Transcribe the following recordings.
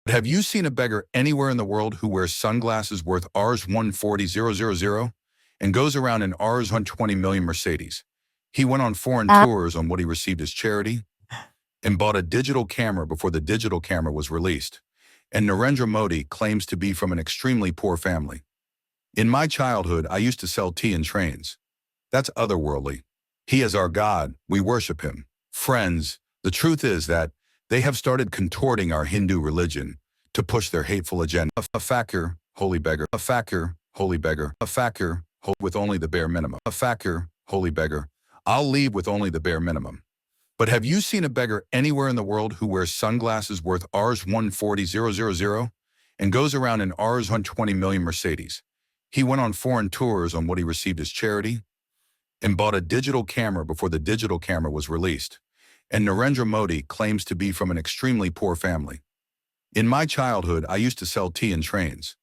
Have you seen a beggar anywhere in the world who wears sunglasses worth Rs 140,000 and goes around in Rs 120 million Mercedes? He went on foreign tours on what he received as charity and bought a digital camera before the digital camera was released. And Narendra Modi claims to be from an extremely poor family. In my childhood, I used to sell tea in trains. That's otherworldly. He is our God. We worship him. Friends, the truth is that they have started contorting our Hindu religion to push their hateful agenda. A fakir, holy beggar. A fakir, holy beggar. A fakir, with only the bare minimum. A fakir, holy beggar. I'll leave with only the bare minimum. But have you seen a beggar anywhere in the world who wears sunglasses worth Rs 140,000 and goes around in Rs 120 million Mercedes? He went on foreign tours on what he received as charity and bought a digital camera before the digital camera was released. And Narendra Modi claims to be from an extremely poor family. In my childhood, I used to sell tea in trains.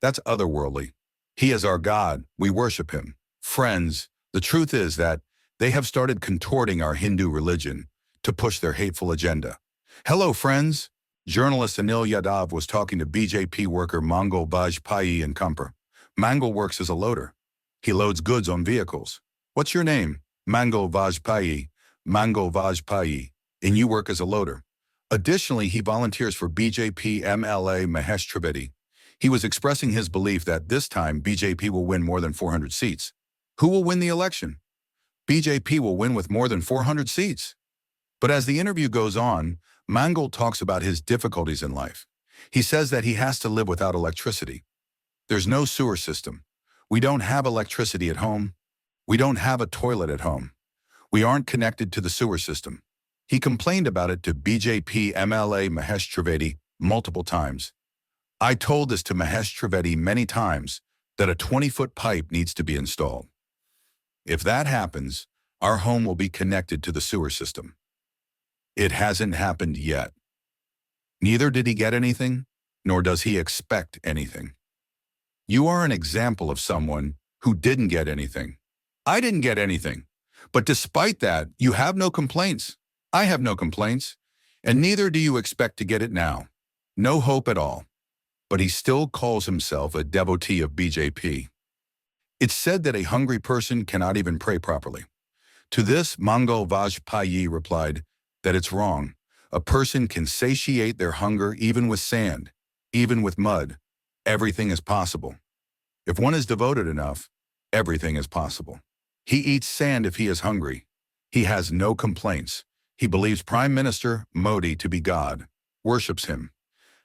That's otherworldly. He is our God. We worship him. Friends, the truth is that they have started contorting our Hindu religion to push their hateful agenda. Hello, friends. Journalist Anil Yadav was talking to BJP worker Mangal Vajpayee in Kumpur. Mangal works as a loader. He loads goods on vehicles. What's your name? Mangal Vajpayee. Mangal Vajpayee. And you work as a loader. Additionally, he volunteers for BJP MLA Mahesh Trivedi. He was expressing his belief that this time BJP will win more than 400 seats. Who will win the election? BJP will win with more than 400 seats. But as the interview goes on, Mangal talks about his difficulties in life. He says that he has to live without electricity. There's no sewer system. We don't have electricity at home. We don't have a toilet at home. We aren't connected to the sewer system. He complained about it to BJP MLA Mahesh Trivedi multiple times. I told this to Mahesh Trivedi many times that a 20-foot pipe needs to be installed. If that happens, our home will be connected to the sewer system. It hasn't happened yet. Neither did he get anything, nor does he expect anything. You are an example of someone who didn't get anything. I didn't get anything. But despite that, you have no complaints. I have no complaints. And neither do you expect to get it now. No hope at all. But he still calls himself a devotee of BJP. It's said that a hungry person cannot even pray properly. To this, Mangal Vajpayee replied that it's wrong. A person can satiate their hunger even with sand, even with mud. Everything is possible. If one is devoted enough, everything is possible. He eats sand if he is hungry. He has no complaints. He believes Prime Minister Modi to be God, worships him.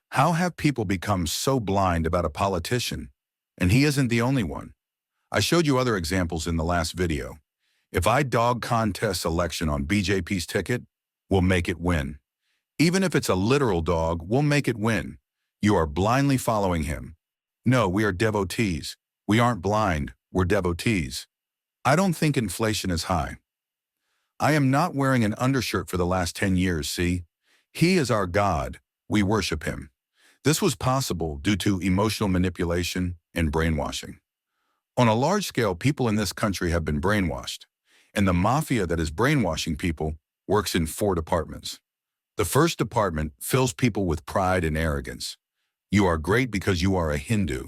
How have people become so blind about a politician? And he isn't the only one. I showed you other examples in the last video. If I dog contest election on BJP's ticket, we'll make it win. Even if it's a literal dog, we'll make it win. You are blindly following him. No, we are devotees. We aren't blind, we're devotees. I don't think inflation is high. I am not wearing an undershirt for the last 10 years, see? He is our God. We worship him. This was possible due to emotional manipulation and brainwashing. On a large scale, people in this country have been brainwashed, and the mafia that is brainwashing people works in 4 departments. The first department fills people with pride and arrogance. You are great because you are a Hindu.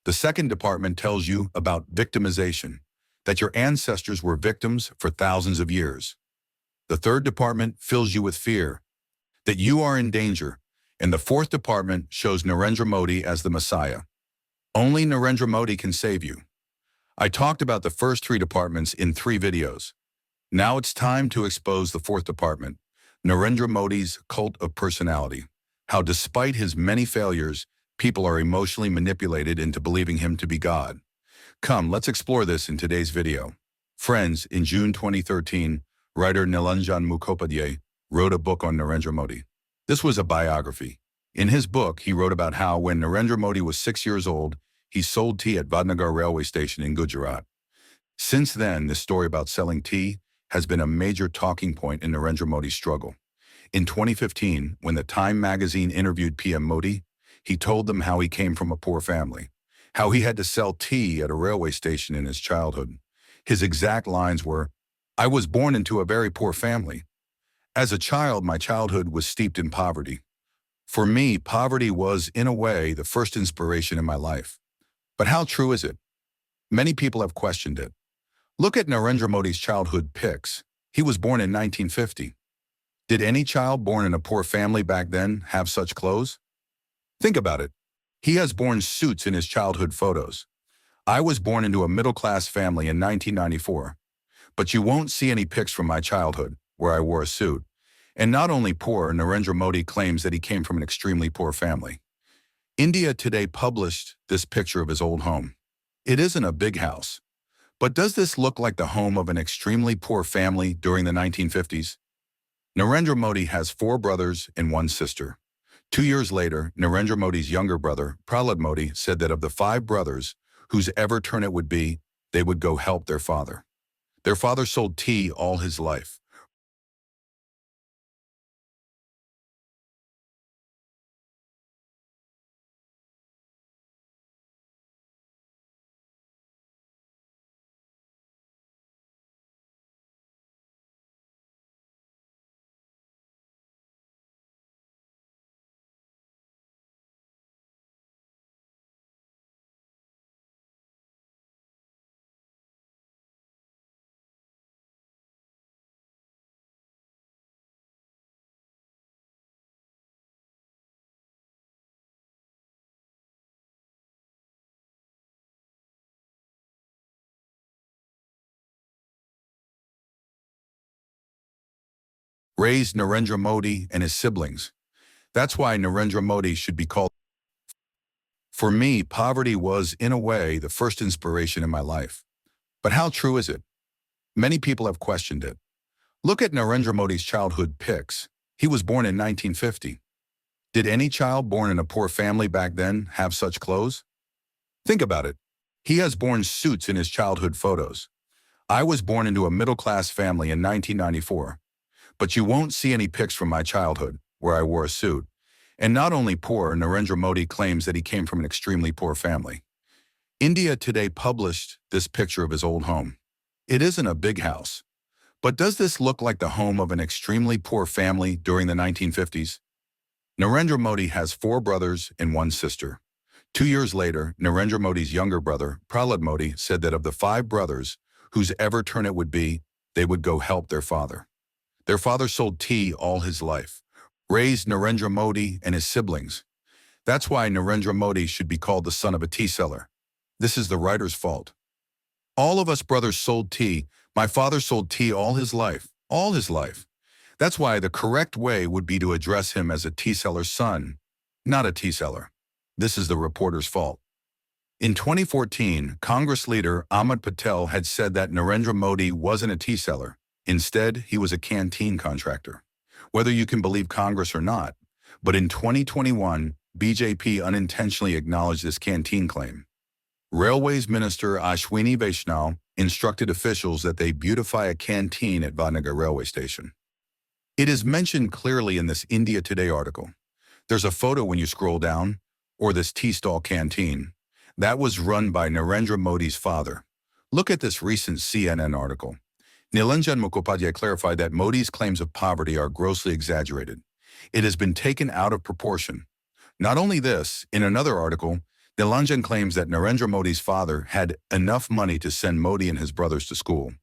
The second department tells you about victimization, that your ancestors were victims for thousands of years. The third department fills you with fear, that you are in danger, and the fourth department shows Narendra Modi as the Messiah. Only Narendra Modi can save you. I talked about the first 3 departments in 3 videos. Now it's time to expose the fourth department, Narendra Modi's cult of personality. How despite his many failures, people are emotionally manipulated into believing him to be God. Come, let's explore this in today's video. Friends, in June 2013, writer Nilanjan Mukhopadhyay wrote a book on Narendra Modi. This was a biography. In his book, he wrote about how when Narendra Modi was 6 years old, he sold tea at Vadnagar railway station in Gujarat. Since then, this story about selling tea has been a major talking point in Narendra Modi's struggle. In 2015, when the Time magazine interviewed PM Modi, he told them how he came from a poor family, how he had to sell tea at a railway station in his childhood. His exact lines were, "I was born into a very poor family. As a child, my childhood was steeped in poverty. For me, poverty was, in a way, the first inspiration in my life. But how true is it? Many people have questioned it. Look at Narendra Modi's childhood pics. He was born in 1950. Did any child born in a poor family back then have such clothes? Think about it. He has worn suits in his childhood photos. I was born into a middle-class family in 1994, but you won't see any pics from my childhood, where I wore a suit. And not only poor, Narendra Modi claims that he came from an extremely poor family. India Today published this picture of his old home. It isn't a big house, but does this look like the home of an extremely poor family during the 1950s? Narendra Modi has 4 brothers and 1 sister. 2 years later, Narendra Modi's younger brother, Prahlad Modi, said that of the 5 brothers, whose ever turn it would be, they would go help their father. Their father sold tea all his life. Raised Narendra Modi and his siblings. That's why Narendra Modi should be called. For me, poverty was, in a way, the first inspiration in my life. But how true is it? Many people have questioned it. Look at Narendra Modi's childhood pics. He was born in 1950. Did any child born in a poor family back then have such clothes? Think about it. He has worn suits in his childhood photos. I was born into a middle-class family in 1994, but you won't see any pics from my childhood, where I wore a suit. And not only poor, Narendra Modi claims that he came from an extremely poor family. India Today published this picture of his old home. It isn't a big house, but does this look like the home of an extremely poor family during the 1950s? Narendra Modi has 4 brothers and 1 sister. 2 years later, Narendra Modi's younger brother, Prahlad Modi, said that of the 5 brothers, whose ever turn it would be, they would go help their father. Their father sold tea all his life. Raised Narendra Modi and his siblings. That's why Narendra Modi should be called the son of a tea seller. This is the writer's fault. All of us brothers sold tea. My father sold tea all his life. All his life. That's why the correct way would be to address him as a tea seller's son, not a tea seller. This is the reporter's fault. In 2014, Congress leader Ahmed Patel had said that Narendra Modi wasn't a tea seller. Instead, he was a canteen contractor. Whether you can believe Congress or not, but in 2021, BJP unintentionally acknowledged this canteen claim. Railways Minister Ashwini Vaishnaw instructed officials that they beautify a canteen at Vadnagar railway station. It is mentioned clearly in this India Today article. There's a photo when you scroll down, or this tea stall canteen. That was run by Narendra Modi's father. Look at this recent CNN article. Nilanjan Mukhopadhyay clarified that Modi's claims of poverty are grossly exaggerated. It has been taken out of proportion. Not only this, in another article, Nilanjan claims that Narendra Modi's father had enough money to send Modi and his brothers to school.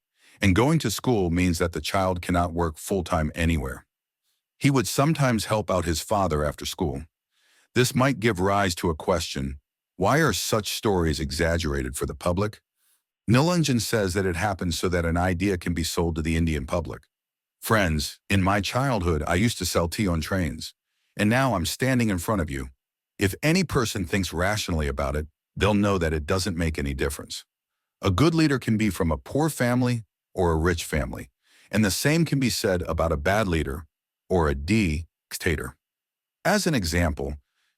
And going to school means that the child cannot work full-time anywhere. He would sometimes help out his father after school. This might give rise to a question: why are such stories exaggerated for the public? Nilanjan says that it happens so that an idea can be sold to the Indian public. Friends, in my childhood, I used to sell tea on trains. And now I'm standing in front of you. If any person thinks rationally about it, they'll know that it doesn't make any difference. A good leader can be from a poor family or a rich family, and the same can be said about a bad leader or a dictator. As an example,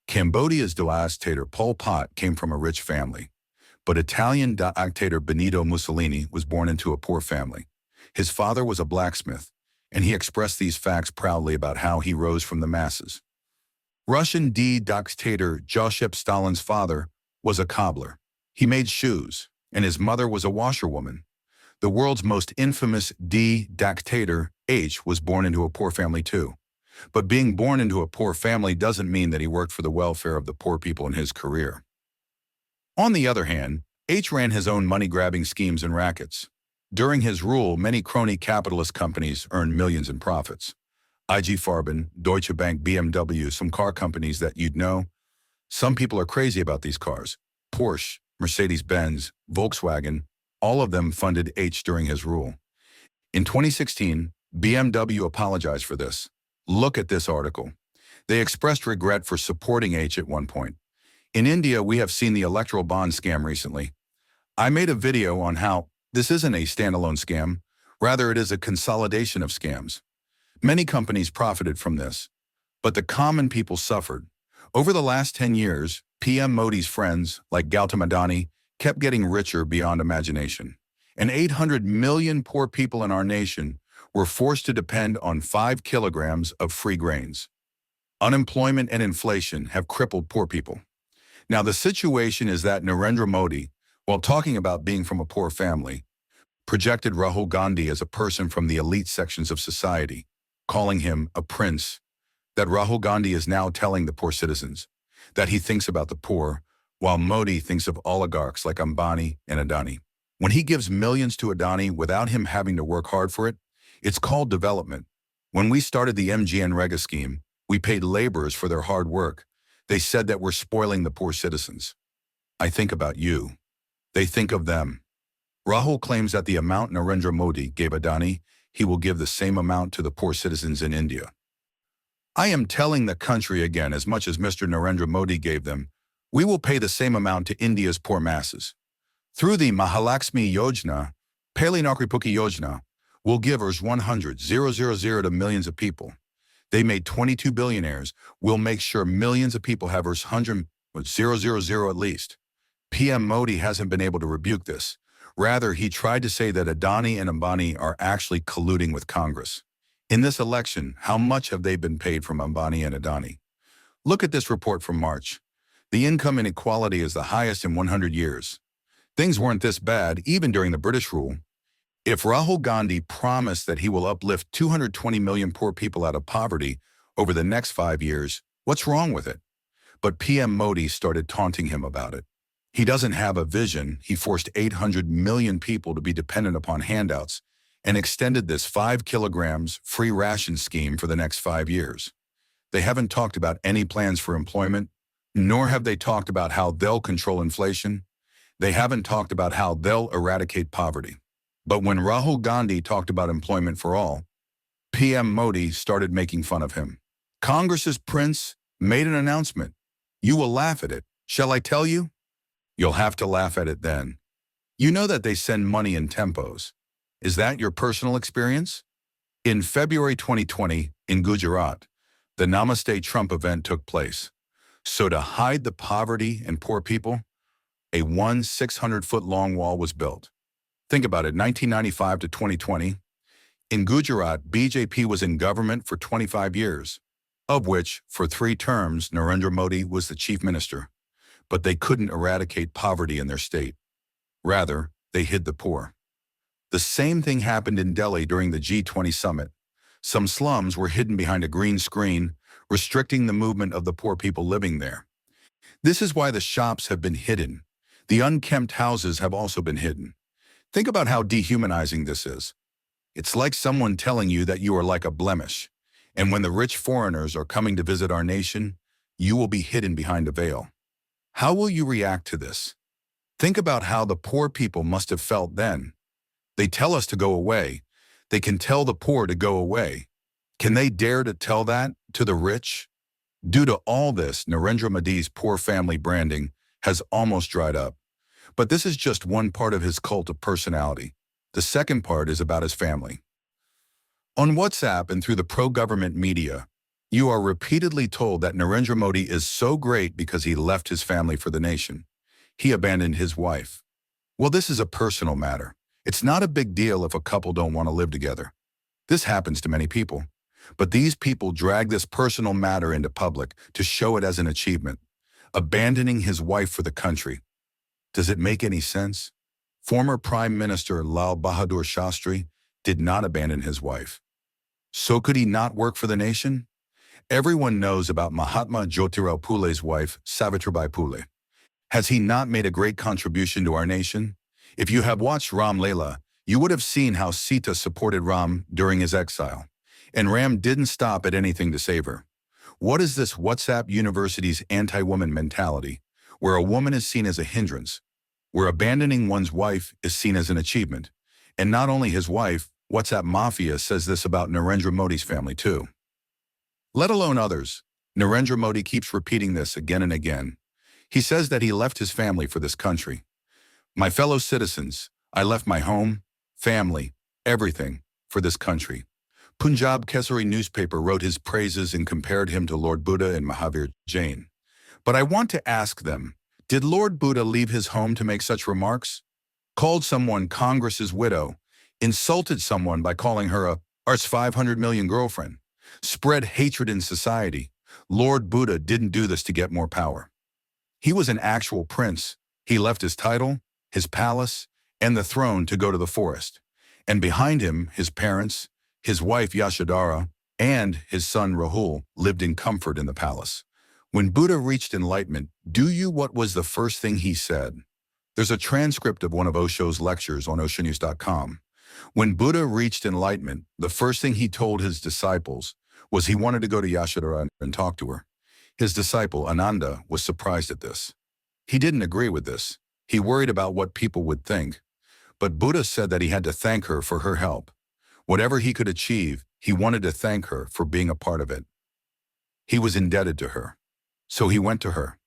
Cambodia's dictator Pol Pot came from a rich family, but Italian dictator Benito Mussolini was born into a poor family. His father was a blacksmith, and he expressed these facts proudly about how he rose from the masses. Russian dictator Joseph Stalin's father was a cobbler. He made shoes, and his mother was a washerwoman. The world's most infamous dictator, H, was born into a poor family too. But being born into a poor family doesn't mean that he worked for the welfare of the poor people in his career. On the other hand, H ran his own money-grabbing schemes and rackets. During his rule, many crony capitalist companies earned millions in profits. IG Farben, Deutsche Bank, BMW, some car companies that you'd know. Some people are crazy about these cars. Porsche, Mercedes-Benz, Volkswagen, all of them funded H during his rule. In 2016, BMW apologized for this. Look at this article. They expressed regret for supporting H at one point. In India, we have seen the electoral bond scam recently. I made a video on how this isn't a standalone scam. Rather, it is a consolidation of scams. Many companies profited from this, but the common people suffered. Over the last 10 years, PM Modi's friends, like Gautam Adani, kept getting richer beyond imagination. And 800 million poor people in our nation were forced to depend on 5 kilograms of free grains. Unemployment and inflation have crippled poor people. Now, the situation is that Narendra Modi, while talking about being from a poor family, projected Rahul Gandhi as a person from the elite sections of society, calling him a prince, that Rahul Gandhi is now telling the poor citizens that he thinks about the poor, while Modi thinks of oligarchs like Ambani and Adani. When he gives millions to Adani without him having to work hard for it, it's called development. When we started the MGNREGA scheme, we paid laborers for their hard work. They said that we're spoiling the poor citizens. I think about you. They think of them. Rahul claims that the amount Narendra Modi gave Adani, he will give the same amount to the poor citizens in India. I am telling the country again, as much as Mr. Narendra Modi gave them, we will pay the same amount to India's poor masses. Through the Mahalakshmi Yojana, Pehli Naukri Pukki Yojana, will give Rs 100,000 to millions of people. They made 22 billionaires. We'll make sure millions of people have Rs 100,000 at least. PM Modi hasn't been able to rebuke this. Rather, he tried to say that Adani and Ambani are actually colluding with Congress. In this election, how much have they been paid from Ambani and Adani? Look at this report from March. The income inequality is the highest in 100 years. Things weren't this bad even during the British rule. If Rahul Gandhi promised that he will uplift 220 million poor people out of poverty over the next 5 years, what's wrong with it? But PM Modi started taunting him about it. He doesn't have a vision. He forced 800 million people to be dependent upon handouts and extended this 5 kilograms free ration scheme for the next 5 years. They haven't talked about any plans for employment, nor have they talked about how they'll control inflation. They haven't talked about how they'll eradicate poverty. But when Rahul Gandhi talked about employment for all, PM Modi started making fun of him. Congress's prince made an announcement. You will laugh at it. Shall I tell you? You'll have to laugh at it then. You know that they send money in tempos. Is that your personal experience? In February 2020, in Gujarat, the Namaste Trump event took place. So to hide the poverty and poor people, a 600-foot-long wall was built. Think about it, 1995 to 2020. In Gujarat, BJP was in government for 25 years, of which, for 3 terms, Narendra Modi was the chief minister. But they couldn't eradicate poverty in their state. Rather, they hid the poor. The same thing happened in Delhi during the G20 summit. Some slums were hidden behind a green screen, restricting the movement of the poor people living there. This is why the shops have been hidden. The unkempt houses have also been hidden. Think about how dehumanizing this is. It's like someone telling you that you are like a blemish, and when the rich foreigners are coming to visit our nation, you will be hidden behind a veil. How will you react to this? Think about how the poor people must have felt then. They tell us to go away. They can tell the poor to go away. Can they dare to tell that to the rich? Due to all this, Narendra Modi's poor family branding has almost dried up. But this is just one part of his cult of personality. The second part is about his family. On WhatsApp and through the pro-government media, you are repeatedly told that Narendra Modi is so great because he left his family for the nation. He abandoned his wife. Well, this is a personal matter. It's not a big deal if a couple don't want to live together. This happens to many people. But these people drag this personal matter into public to show it as an achievement. Abandoning his wife for the country. Does it make any sense? Former Prime Minister Lal Bahadur Shastri did not abandon his wife. So could he not work for the nation? Everyone knows about Mahatma Jyotirao Phule's wife, Savitribai Phule. Has he not made a great contribution to our nation? If you have watched Ram Leela, you would have seen how Sita supported Ram during his exile. And Ram didn't stop at anything to save her. What is this WhatsApp University's anti-woman mentality, where a woman is seen as a hindrance, where abandoning one's wife is seen as an achievement? And not only his wife, WhatsApp Mafia says this about Narendra Modi's family too. Let alone others. Narendra Modi keeps repeating this again and again. He says that he left his family for this country. My fellow citizens, I left my home, family, everything for this country. Punjab Kesari newspaper wrote his praises and compared him to Lord Buddha and Mahavir Jain. But I want to ask them, did Lord Buddha leave his home to make such remarks? Called someone Congress's widow, insulted someone by calling her a Rs 500 million girlfriend, spread hatred in society. Lord Buddha didn't do this to get more power. He was an actual prince. He left his title, his palace, and the throne to go to the forest. And behind him, his parents, his wife Yashodhara, and his son Rahul lived in comfort in the palace. When Buddha reached enlightenment, what was the first thing he said? There's a transcript of one of Osho's lectures on oshonews.com. When Buddha reached enlightenment, the first thing he told his disciples was he wanted to go to Yashodhara and talk to her. His disciple, Ananda, was surprised at this. He didn't agree with this. He worried about what people would think. But Buddha said that he had to thank her for her help. Whatever he could achieve, he wanted to thank her for being a part of it. He was indebted to her. So he went to her.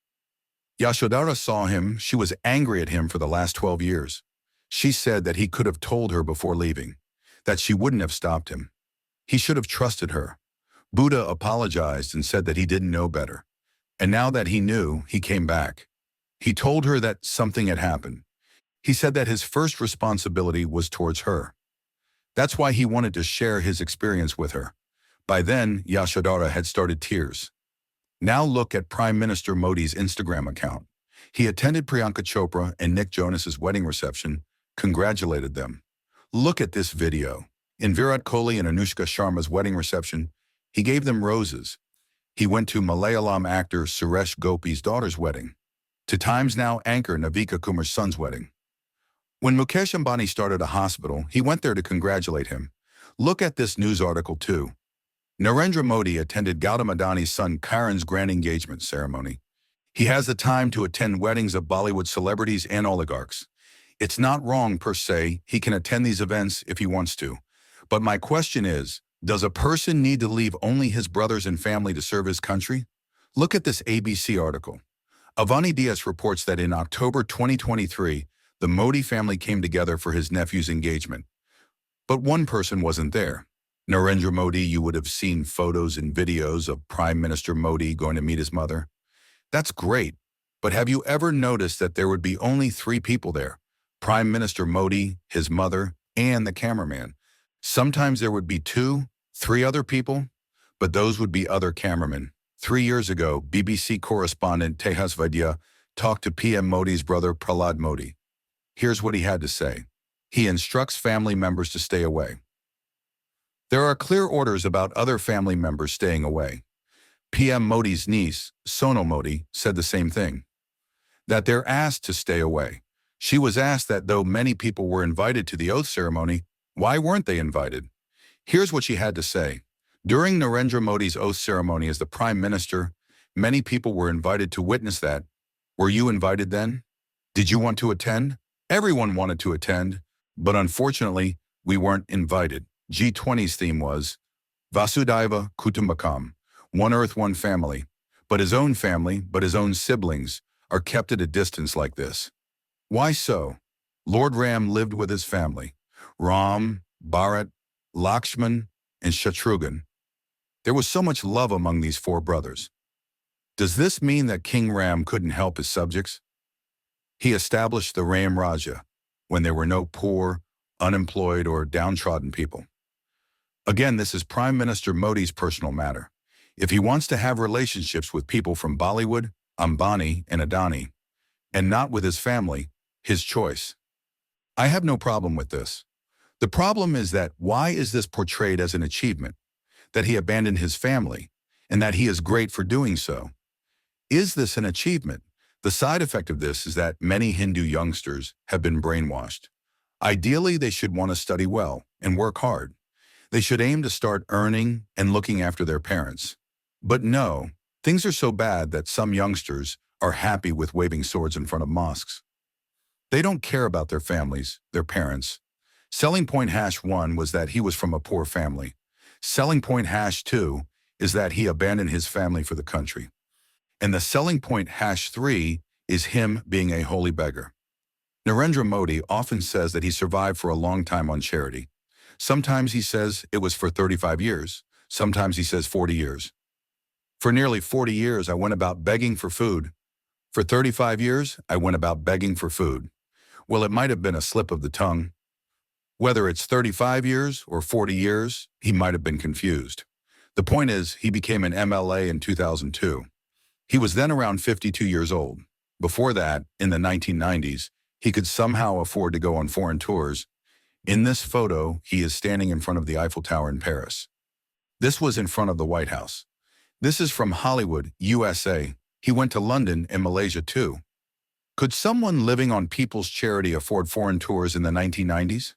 Yashodhara saw him. She was angry at him for the last 12 years. She said that he could have told her before leaving, that she wouldn't have stopped him. He should have trusted her. Buddha apologized and said that he didn't know better. And now that he knew, he came back. He told her that something had happened. He said that his first responsibility was towards her. That's why he wanted to share his experience with her. By then, Yashodhara had started tears. Now look at Prime Minister Modi's Instagram account. He attended Priyanka Chopra and Nick Jonas's wedding reception, congratulated them. Look at this video. In Virat Kohli and Anushka Sharma's wedding reception, he gave them roses. He went to Malayalam actor Suresh Gopi's daughter's wedding. To Times Now anchor Navika Kumar's son's wedding. When Mukesh Ambani started a hospital, he went there to congratulate him. Look at this news article too. Narendra Modi attended Gautam Adani's son Karan's grand engagement ceremony. He has the time to attend weddings of Bollywood celebrities and oligarchs. It's not wrong per se, he can attend these events if he wants to. But my question is, does a person need to leave only his brothers and family to serve his country? Look at this ABC article. Avani Diaz reports that in October 2023, the Modi family came together for his nephew's engagement. But one person wasn't there. Narendra Modi, you would have seen photos and videos of Prime Minister Modi going to meet his mother. That's great, but have you ever noticed that there would be only 3 people there? Prime Minister Modi, his mother, and the cameraman. Sometimes there would be 2, 3 other people, but those would be other cameramen. 3 years ago, BBC correspondent Tejas Vaidya talked to PM Modi's brother Prahlad Modi. Here's what he had to say. He instructs family members to stay away. There are clear orders about other family members staying away. PM Modi's niece, Sonal Modi, said the same thing. That they're asked to stay away. She was asked that though many people were invited to the oath ceremony, why weren't they invited? Here's what she had to say. During Narendra Modi's oath ceremony as the Prime Minister, many people were invited to witness that. Were you invited then? Did you want to attend? Everyone wanted to attend, but unfortunately, we weren't invited. G20's theme was Vasudhaiva Kutumbakam, one earth, one family, but his own siblings are kept at a distance like this. Why so? Lord Ram lived with his family, Ram, Bharat, Lakshman, and Shatrughan. There was so much love among these 4 brothers. Does this mean that King Ram couldn't help his subjects? He established the Ram Raja when there were no poor, unemployed, or downtrodden people. Again, this is Prime Minister Modi's personal matter. If he wants to have relationships with people from Bollywood, Ambani, and Adani, and not with his family, his choice. I have no problem with this. The problem is that why is this portrayed as an achievement? That he abandoned his family, and that he is great for doing so. Is this an achievement? The side effect of this is that many Hindu youngsters have been brainwashed. Ideally, they should want to study well and work hard. They should aim to start earning and looking after their parents. But no, things are so bad that some youngsters are happy with waving swords in front of mosques. They don't care about their families, their parents. Selling point #1 was that he was from a poor family. Selling point #2 is that he abandoned his family for the country. And the selling point #3 is him being a holy beggar. Narendra Modi often says that he survived for a long time on charity. Sometimes he says it was for 35 years. Sometimes he says 40 years. For nearly 40 years, I went about begging for food. For 35 years, I went about begging for food. Well, it might have been a slip of the tongue. Whether it's 35 years or 40 years, he might have been confused. The point is, he became an MLA in 2002. He was then around 52 years old. Before that, in the 1990s, he could somehow afford to go on foreign tours. In this photo, he is standing in front of the Eiffel Tower in Paris. This was in front of the White House. This is from Hollywood, USA. He went to London and Malaysia too. Could someone living on people's charity afford foreign tours in the 1990s?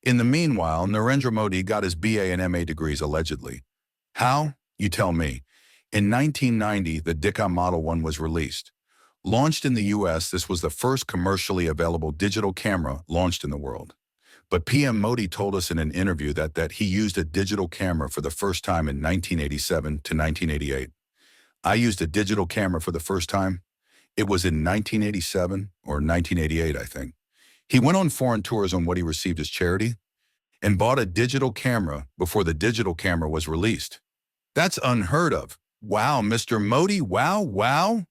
In the meanwhile, Narendra Modi got his BA and MA degrees allegedly. How? You tell me. In 1990, the Dika Model 1 was released. Launched in the US, this was the first commercially available digital camera launched in the world. But PM Modi told us in an interview that he used a digital camera for the first time in 1987 to 1988. I used a digital camera for the first time. It was in 1987 or 1988, I think. He went on foreign tours on what he received as charity and bought a digital camera before the digital camera was released. That's unheard of. Wow, Mr. Modi, wow.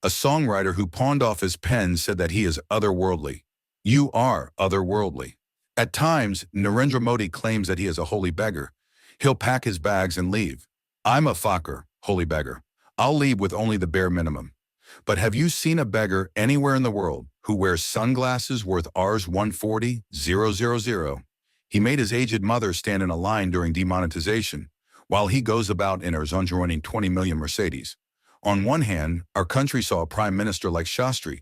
A songwriter who pawned off his pen said that he is otherworldly. You are otherworldly. At times, Narendra Modi claims that he is a holy beggar. He'll pack his bags and leave. I'm a fakir, holy beggar. I'll leave with only the bare minimum. But have you seen a beggar anywhere in the world who wears sunglasses worth Rs 140,000? He made his aged mother stand in a line during demonetization, while he goes about in Rs running 20 million Mercedes. On one hand, our country saw a prime minister like Shastri.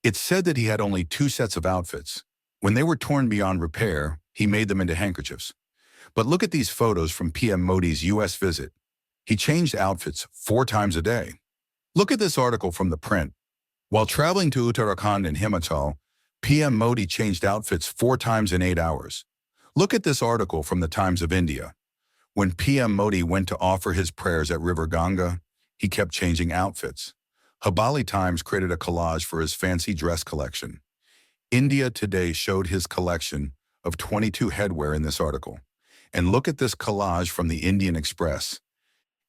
It's said that he had only 2 sets of outfits. When they were torn beyond repair, he made them into handkerchiefs. But look at these photos from PM Modi's US visit. He changed outfits 4 times a day. Look at this article from the print. While traveling to Uttarakhand and Himachal, PM Modi changed outfits 4 times in 8 hours. Look at this article from the Times of India. When PM Modi went to offer his prayers at River Ganga, he kept changing outfits. Habali Times created a collage for his fancy dress collection. India Today showed his collection of 22 headwear in this article. And look at this collage from the Indian Express.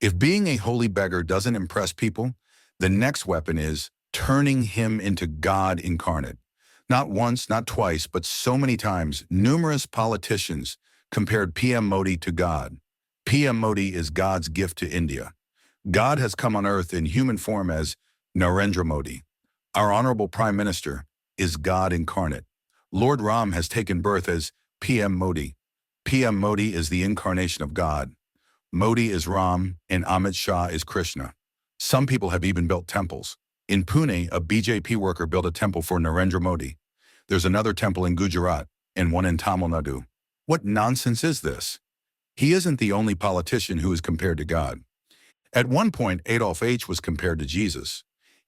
If being a holy beggar doesn't impress people, the next weapon is turning him into God incarnate. Not once, not twice, but so many times, numerous politicians compared PM Modi to God. PM Modi is God's gift to India. God has come on earth in human form as Narendra Modi. Our honorable Prime Minister is God incarnate. Lord Ram has taken birth as PM Modi. PM Modi is the incarnation of God. Modi is Ram and Amit Shah is Krishna. Some people have even built temples. In Pune, a BJP worker built a temple for Narendra Modi. There's another temple in Gujarat and one in Tamil Nadu. What nonsense is this? He isn't the only politician who is compared to God. At one point, Adolf H. was compared to Jesus.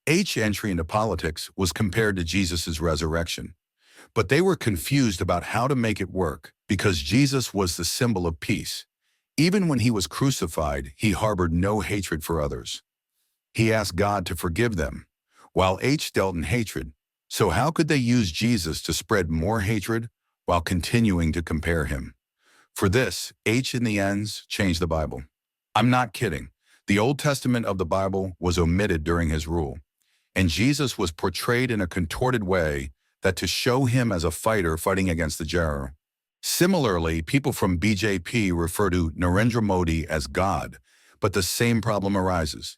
H. entry into politics was compared to Jesus' resurrection. But they were confused about how to make it work because Jesus was the symbol of peace. Even when he was crucified, he harbored no hatred for others. He asked God to forgive them, while H. dealt in hatred. So how could they use Jesus to spread more hatred while continuing to compare him? For this, H in the ends changed the Bible. I'm not kidding. The Old Testament of the Bible was omitted during his rule, and Jesus was portrayed in a contorted way that to show him as a fighter fighting against the Jaro. Similarly, people from BJP refer to Narendra Modi as God, but the same problem arises.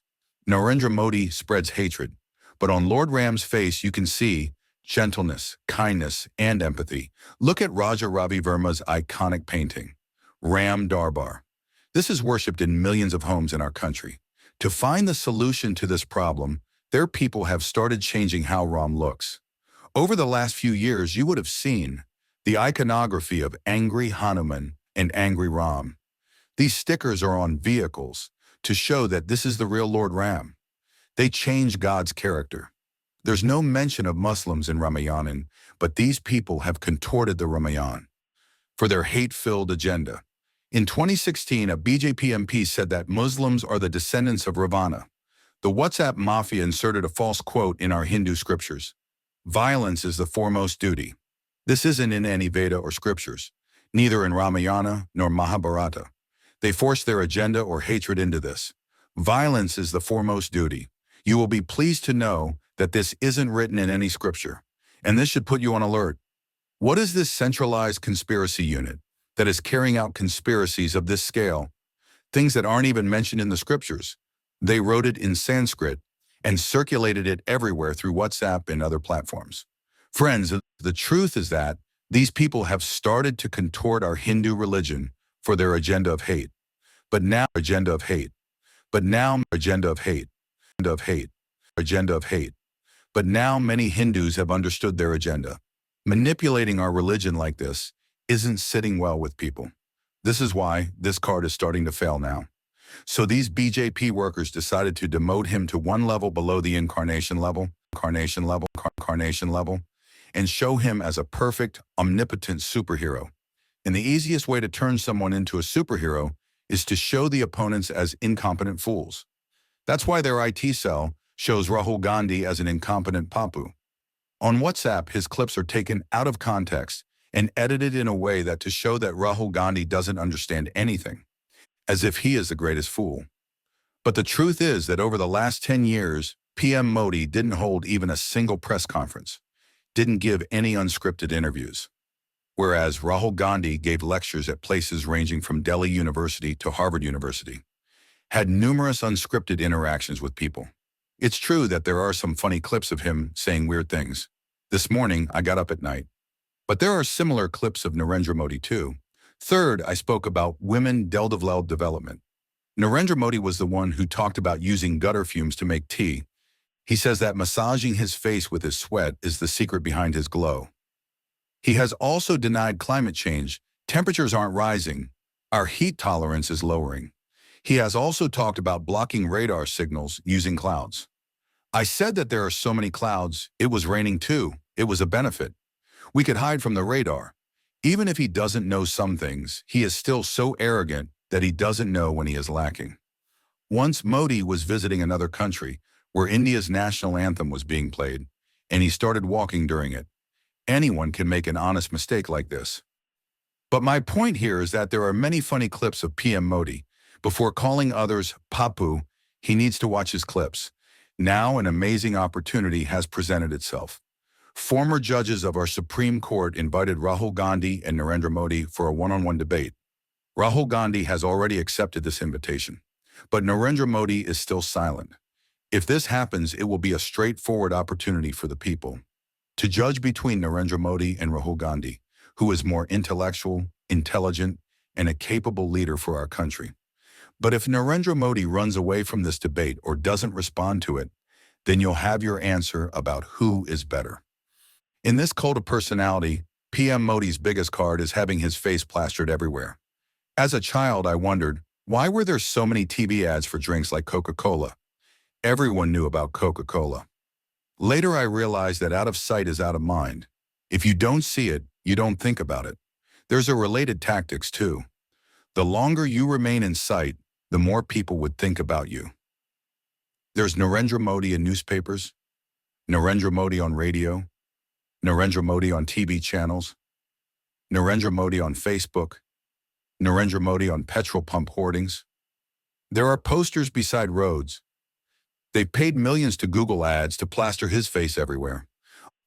Narendra Modi spreads hatred, but on Lord Ram's face you can see gentleness, kindness, and empathy. Look at Raja Ravi Verma's iconic painting, Ram Darbar. This is worshipped in millions of homes in our country. To find the solution to this problem, their people have started changing how Ram looks. Over the last few years, you would have seen the iconography of angry Hanuman and angry Ram. These stickers are on vehicles to show that this is the real Lord Ram. They change God's character. There's no mention of Muslims in Ramayana, but these people have contorted the Ramayana for their hate-filled agenda. In 2016, a BJP MP said that Muslims are the descendants of Ravana. The WhatsApp mafia inserted a false quote in our Hindu scriptures. Violence is the foremost duty. This isn't in any Veda or scriptures, neither in Ramayana nor Mahabharata. They force their agenda or hatred into this. Violence is the foremost duty. You will be pleased to know that this isn't written in any scripture, and this should put you on alert. What is this centralized conspiracy unit that is carrying out conspiracies of this scale? Things that aren't even mentioned in the scriptures. They wrote it in Sanskrit and circulated it everywhere through WhatsApp and other platforms. Friends, the truth is that these people have started to contort our Hindu religion for their agenda of hate. But now, agenda of hate. But now, agenda of hate. Agenda of hate. Agenda of hate. But now many Hindus have understood their agenda. Manipulating our religion like this isn't sitting well with people. This is why this card is starting to fail now. So these BJP workers decided to demote him to one level below the incarnation level, and show him as a perfect, omnipotent superhero. And the easiest way to turn someone into a superhero is to show the opponents as incompetent fools. That's why their IT cell shows Rahul Gandhi as an incompetent papu. On WhatsApp, his clips are taken out of context and edited in a way that to show that Rahul Gandhi doesn't understand anything, as if he is the greatest fool. But the truth is that over the last 10 years, PM Modi didn't hold even a single press conference, didn't give any unscripted interviews. Whereas Rahul Gandhi gave lectures at places ranging from Delhi University to Harvard University, had numerous unscripted interactions with people. It's true that there are some funny clips of him saying weird things. This morning, I got up at night. But there are similar clips of Narendra Modi too. Third, I spoke about women development. Narendra Modi was the one who talked about using gutter fumes to make tea. He says that massaging his face with his sweat is the secret behind his glow. He has also denied climate change. Temperatures aren't rising. Our heat tolerance is lowering. He has also talked about blocking radar signals using clouds. I said that there are so many clouds, it was raining too. It was a benefit. We could hide from the radar. Even if he doesn't know some things, he is still so arrogant that he doesn't know when he is lacking. Once Modi was visiting another country where India's national anthem was being played, and he started walking during it. Anyone can make an honest mistake like this. But my point here is that there are many funny clips of PM Modi. Before calling others Papu, he needs to watch his clips. Now an amazing opportunity has presented itself. Former judges of our Supreme Court invited Rahul Gandhi and Narendra Modi for a one-on-one debate. Rahul Gandhi has already accepted this invitation, but Narendra Modi is still silent. If this happens, it will be a straightforward opportunity for the people to judge between Narendra Modi and Rahul Gandhi, who is more intellectual, intelligent, and a capable leader for our country. But if Narendra Modi runs away from this debate or doesn't respond to it, then you'll have your answer about who is better. In this cult of personality, PM Modi's biggest card is having his face plastered everywhere. As a child, I wondered, why were there so many TV ads for drinks like Coca-Cola? Everyone knew about Coca-Cola. Later, I realized that out of sight is out of mind. If you don't see it, you don't think about it. There's a related tactics too. The longer you remain in sight, the more people would think about you. There's Narendra Modi in newspapers, Narendra Modi on radio, Narendra Modi on TV channels, Narendra Modi on Facebook, Narendra Modi on petrol pump hoardings. There are posters beside roads. They've paid millions to Google ads to plaster his face everywhere,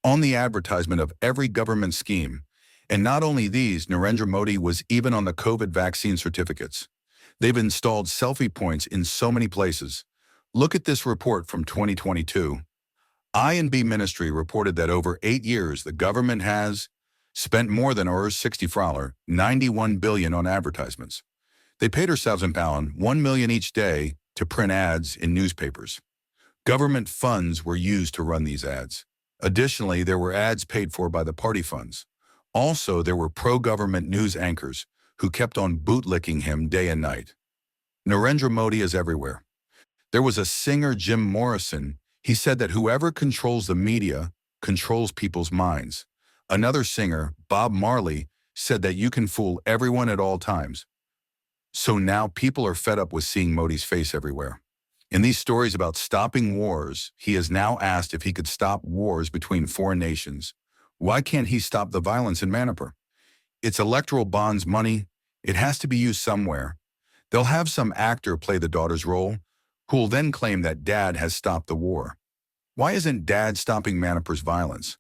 on the advertisement of every government scheme. And not only these, Narendra Modi was even on the COVID vaccine certificates. They've installed selfie points in so many places. Look at this report from 2022. I&B Ministry reported that over 8 years, the government has spent more than Rs. 60 91 billion on advertisements. They paid her £1,000, 1 million each day, to print ads in newspapers. Government funds were used to run these ads. Additionally, there were ads paid for by the party funds. Also, there were pro-government news anchors who kept on bootlicking him day and night. Narendra Modi is everywhere. There was a singer, Jim Morrison. He said that whoever controls the media controls people's minds. Another singer, Bob Marley, said that you can fool everyone at all times. So now people are fed up with seeing Modi's face everywhere. In these stories about stopping wars, he is now asked if he could stop wars between foreign nations. Why can't he stop the violence in Manipur? It's electoral bonds money. It has to be used somewhere. They'll have some actor play the daughter's role, who will then claim that dad has stopped the war. Why isn't dad stopping Manipur's violence?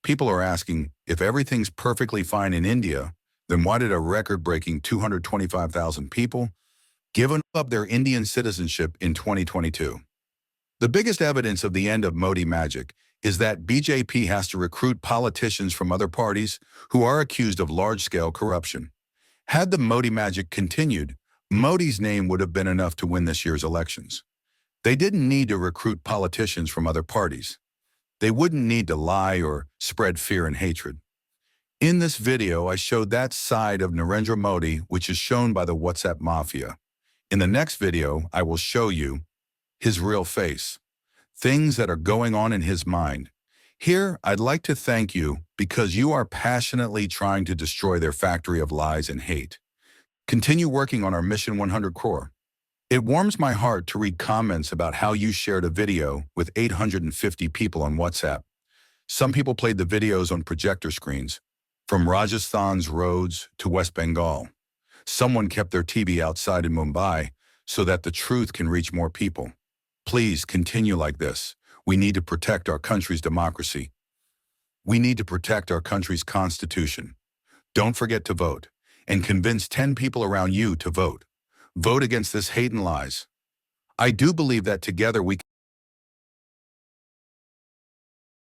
People are asking, if everything's perfectly fine in India, then why did a record-breaking 225,000 people give up their Indian citizenship in 2022? The biggest evidence of the end of Modi magic is that BJP has to recruit politicians from other parties who are accused of large-scale corruption. Had the Modi magic continued, Modi's name would have been enough to win this year's elections. They didn't need to recruit politicians from other parties. They wouldn't need to lie or spread fear and hatred. In this video, I showed that side of Narendra Modi, which is shown by the WhatsApp mafia. In the next video, I will show you his real face, things that are going on in his mind. Here, I'd like to thank you because you are passionately trying to destroy their factory of lies and hate. Continue working on our Mission 100 Crore. It warms my heart to read comments about how you shared a video with 850 people on WhatsApp. Some people played the videos on projector screens, from Rajasthan's roads to West Bengal. Someone kept their TV outside in Mumbai so that the truth can reach more people. Please continue like this. We need to protect our country's democracy. We need to protect our country's constitution. Don't forget to vote, and convince 10 people around you to vote. Vote against this hate and lies. I do believe that together we